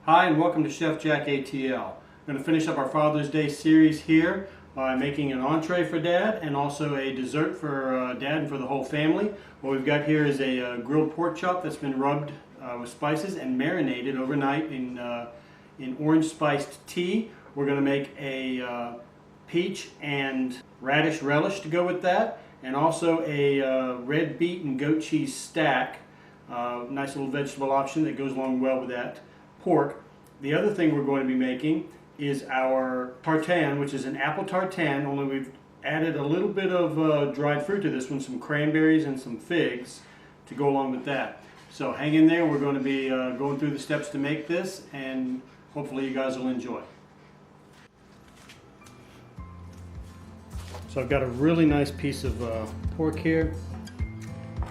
Hi and welcome to Chef Jack ATL. I'm going to finish up our Father's Day series here by making an entree for Dad and also a dessert for Dad and for the whole family. What we've got here is a grilled pork chop that's been rubbed with spices and marinated overnight in orange spiced tea. We're going to make a peach and radish relish to go with that, and also a red beet and goat cheese stack. Nice little vegetable option that goes along well with that pork. The other thing we're going to be making is our tartine, which is an apple tartine, only we've added a little bit of dried fruit to this one, some cranberries and some figs to go along with that. So hang in there, we're going to be going through the steps to make this, and hopefully you guys will enjoy. So I've got a really nice piece of pork here,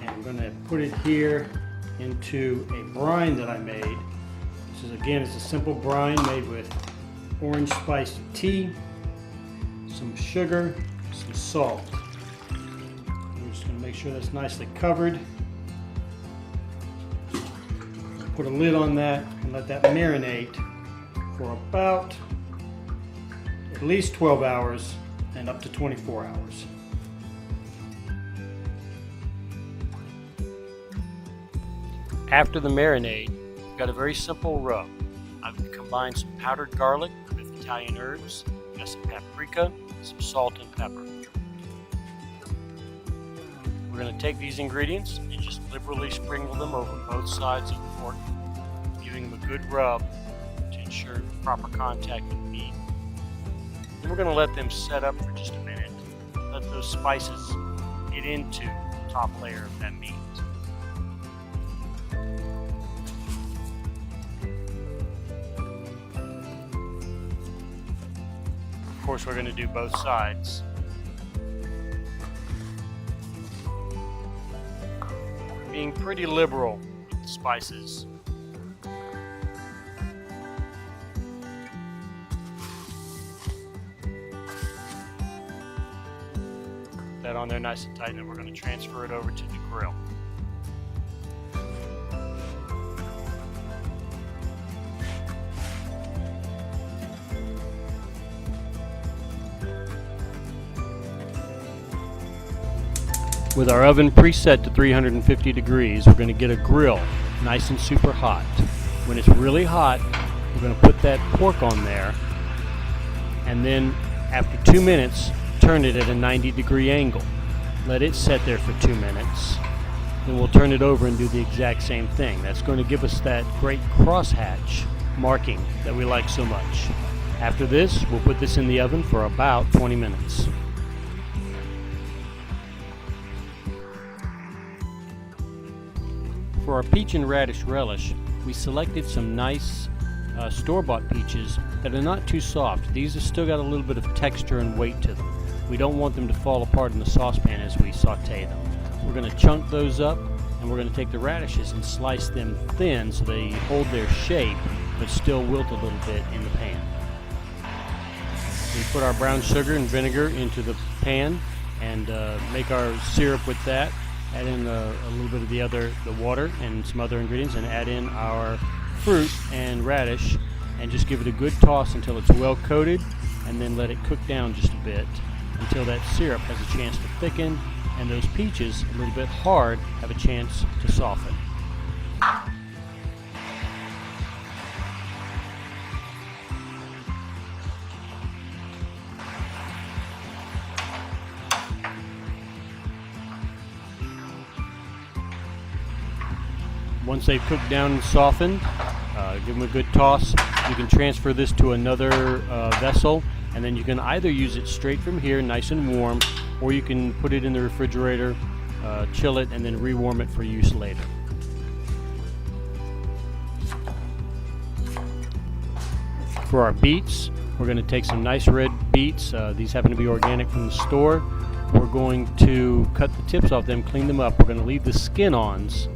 and I'm going to put it here into a brine that I made. This is, again, it's a simple brine made with orange spiced tea, some sugar, some salt. We're just going to make sure that's nicely covered. Put a lid on that and let that marinate for about at least 12 hours and up to 24 hours. After the marinade, we've got a very simple rub. I've combined some powdered garlic with Italian herbs, got some paprika, some salt and pepper. We're going to take these ingredients and just liberally sprinkle them over both sides of the pork, giving them a good rub to ensure proper contact with the meat. Then we're going to let them set up for just a minute. Let those spices get into the top layer of that meat. Of course, we're going to do both sides. Being pretty liberal with the spices. Put that on there nice and tight, and then we're going to transfer it over to the grill. With our oven preset to 350 degrees, we're going to get a grill nice and super hot. When it's really hot, we're going to put that pork on there, and then after 2 minutes, turn it at a 90-degree angle. Let it set there for 2 minutes. Then we'll turn it over and do the exact same thing. That's going to give us that great crosshatch marking that we like so much. After this, we'll put this in the oven for about 20 minutes. For our peach and radish relish, we selected some nice store-bought peaches that are not too soft. These have still got a little bit of texture and weight to them. We don't want them to fall apart in the saucepan as we saute them. We're going to chunk those up, and we're going to take the radishes and slice them thin so they hold their shape but still wilt a little bit in the pan. We put our brown sugar and vinegar into the pan and make our syrup with that. Add in a little bit of the water and some other ingredients, and add in our fruit and radish, and just give it a good toss until it's well coated, and then let it cook down just a bit until that syrup has a chance to thicken and those peaches, a little bit hard, have a chance to soften. Once they've cooked down and softened, give them a good toss. You can transfer this to another vessel, and then you can either use it straight from here, nice and warm, or you can put it in the refrigerator, chill it, and then rewarm it for use later. For our beets, we're going to take some nice red beets. These happen to be organic from the store. We're going to cut the tips off them, clean them up. We're going to leave the skin-ons.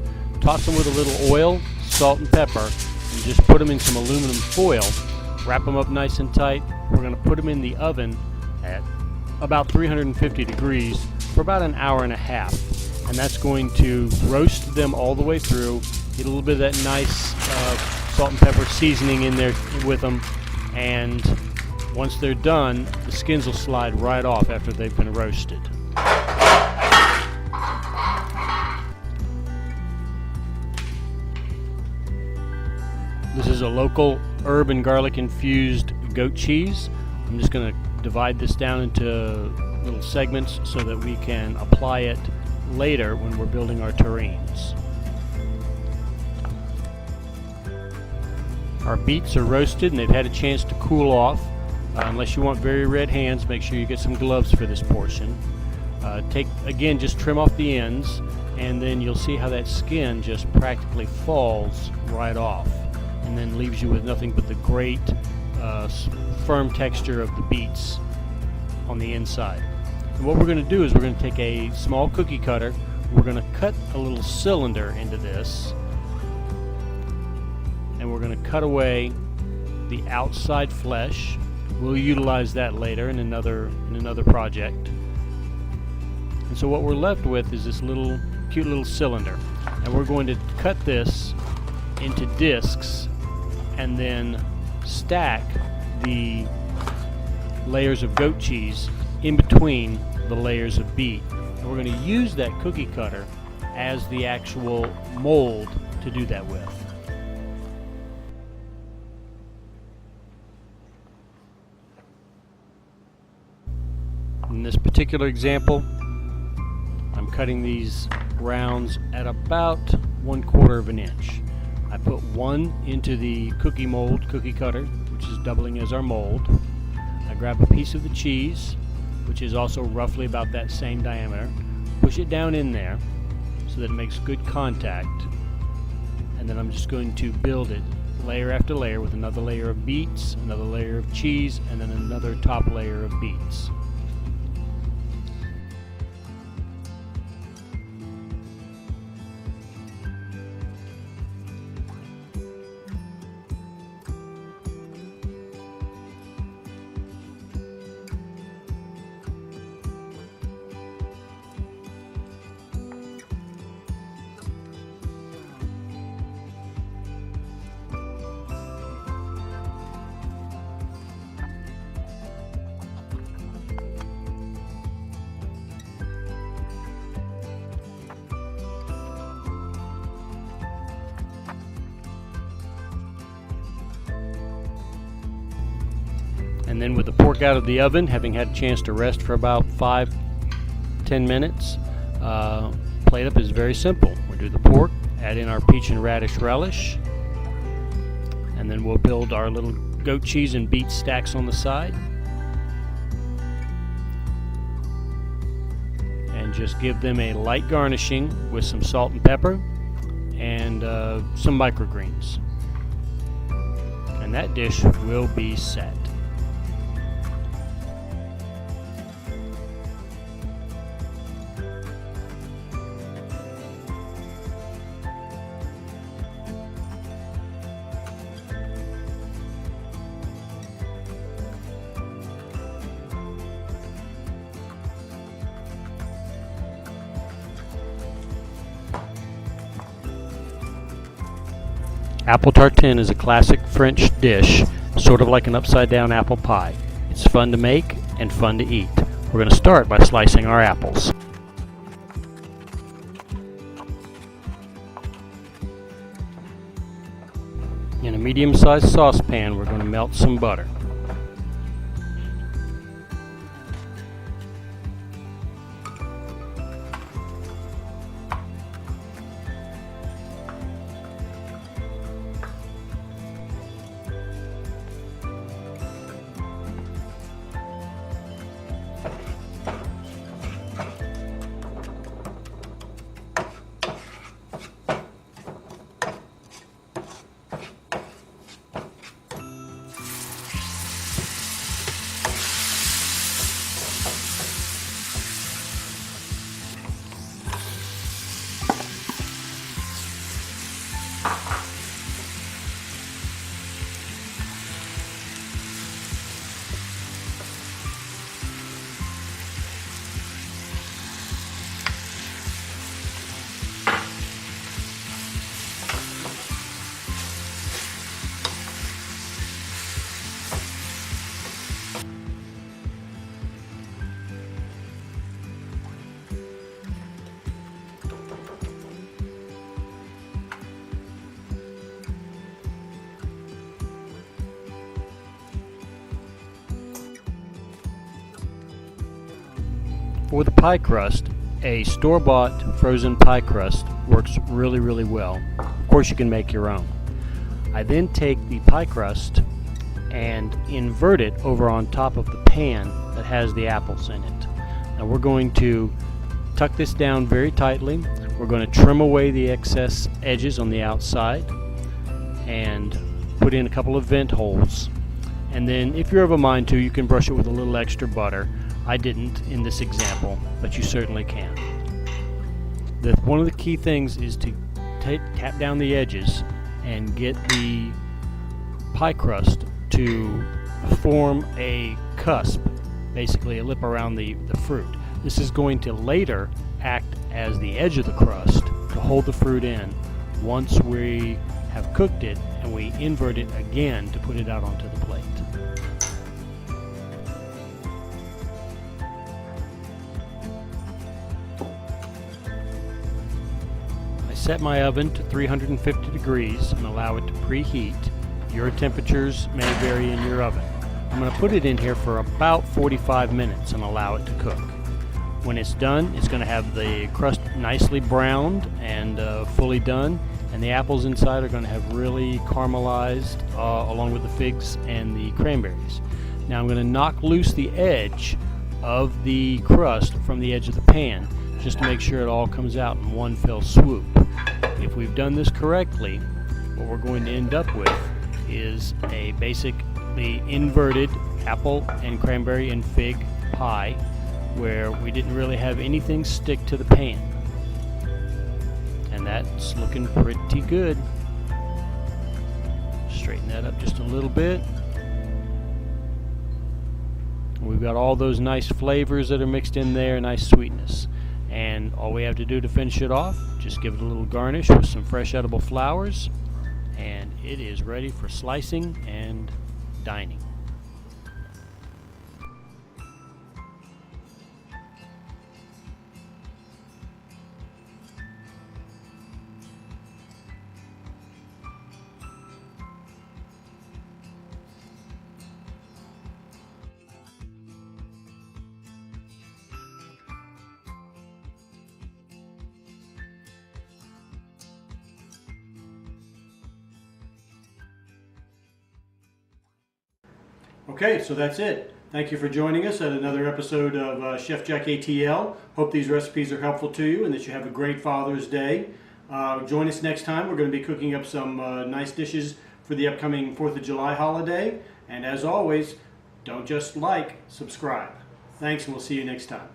Toss them with a little oil, salt, and pepper, and just put them in some aluminum foil. Wrap them up nice and tight. We're going to put them in the oven at about 350 degrees for about an hour and a half. And that's going to roast them all the way through, get a little bit of that nice salt and pepper seasoning in there with them, and once they're done, the skins will slide right off after they've been roasted. This is a local herb and garlic infused goat cheese. I'm just going to divide this down into little segments so that we can apply it later when we're building our terrines. Our beets are roasted and they've had a chance to cool off. Unless you want very red hands, make sure you get some gloves for this portion. Just trim off the ends, and then you'll see how that skin just practically falls right off, and then leaves you with nothing but the great firm texture of the beets on the inside. And what we're going to do is we're going to take a small cookie cutter, we're going to cut a little cylinder into this, and we're going to cut away the outside flesh. We'll utilize that later in another project. And so what we're left with is this cute little cylinder, and we're going to cut this into discs and then stack the layers of goat cheese in between the layers of beet. And we're going to use that cookie cutter as the actual mold to do that with. In this particular example, I'm cutting these rounds at about 1/4 of an inch. I put one into the cookie cutter, which is doubling as our mold. I grab a piece of the cheese, which is also roughly about that same diameter, push it down in there so that it makes good contact, and then I'm just going to build it layer after layer with another layer of beets, another layer of cheese, and then another top layer of beets. And then with the pork out of the oven, having had a chance to rest for about 5-10 minutes, plate up is very simple. We'll do the pork, add in our peach and radish relish, and then we'll build our little goat cheese and beet stacks on the side. And just give them a light garnishing with some salt and pepper and some microgreens. And that dish will be set. Apple tartine is a classic French dish, sort of like an upside-down apple pie. It's fun to make and fun to eat. We're going to start by slicing our apples. In a medium-sized saucepan, we're going to melt some butter. For the pie crust, a store-bought frozen pie crust works really, really well. Of course, you can make your own. I then take the pie crust and invert it over on top of the pan that has the apples in it. Now we're going to tuck this down very tightly. We're going to trim away the excess edges on the outside and put in a couple of vent holes. And then if you're of a mind to, you can brush it with a little extra butter. I didn't in this example, but you certainly can. One of the key things is to tap down the edges and get the pie crust to form a cusp, basically a lip around the fruit. This is going to later act as the edge of the crust to hold the fruit in once we have cooked it and we invert it again to put it out onto the plate. I set my oven to 350 degrees and allow it to preheat. Your temperatures may vary in your oven. I'm going to put it in here for about 45 minutes and allow it to cook. When it's done, it's going to have the crust nicely browned and fully done, and the apples inside are going to have really caramelized along with the figs and the cranberries. Now I'm going to knock loose the edge of the crust from the edge of the pan just to make sure it all comes out in one fell swoop. If we've done this correctly, what we're going to end up with is a basically inverted apple and cranberry and fig pie where we didn't really have anything stick to the pan. And that's looking pretty good. Straighten that up just a little bit. We've got all those nice flavors that are mixed in there, nice sweetness. And all we have to do to finish it off, just give it a little garnish with some fresh edible flowers, and it is ready for slicing and dining. Okay, so that's it. Thank you for joining us at another episode of Chef Jack ATL. Hope these recipes are helpful to you and that you have a great Father's Day. Join us next time. We're going to be cooking up some nice dishes for the upcoming 4th of July holiday. And as always, don't just like, subscribe. Thanks, and we'll see you next time.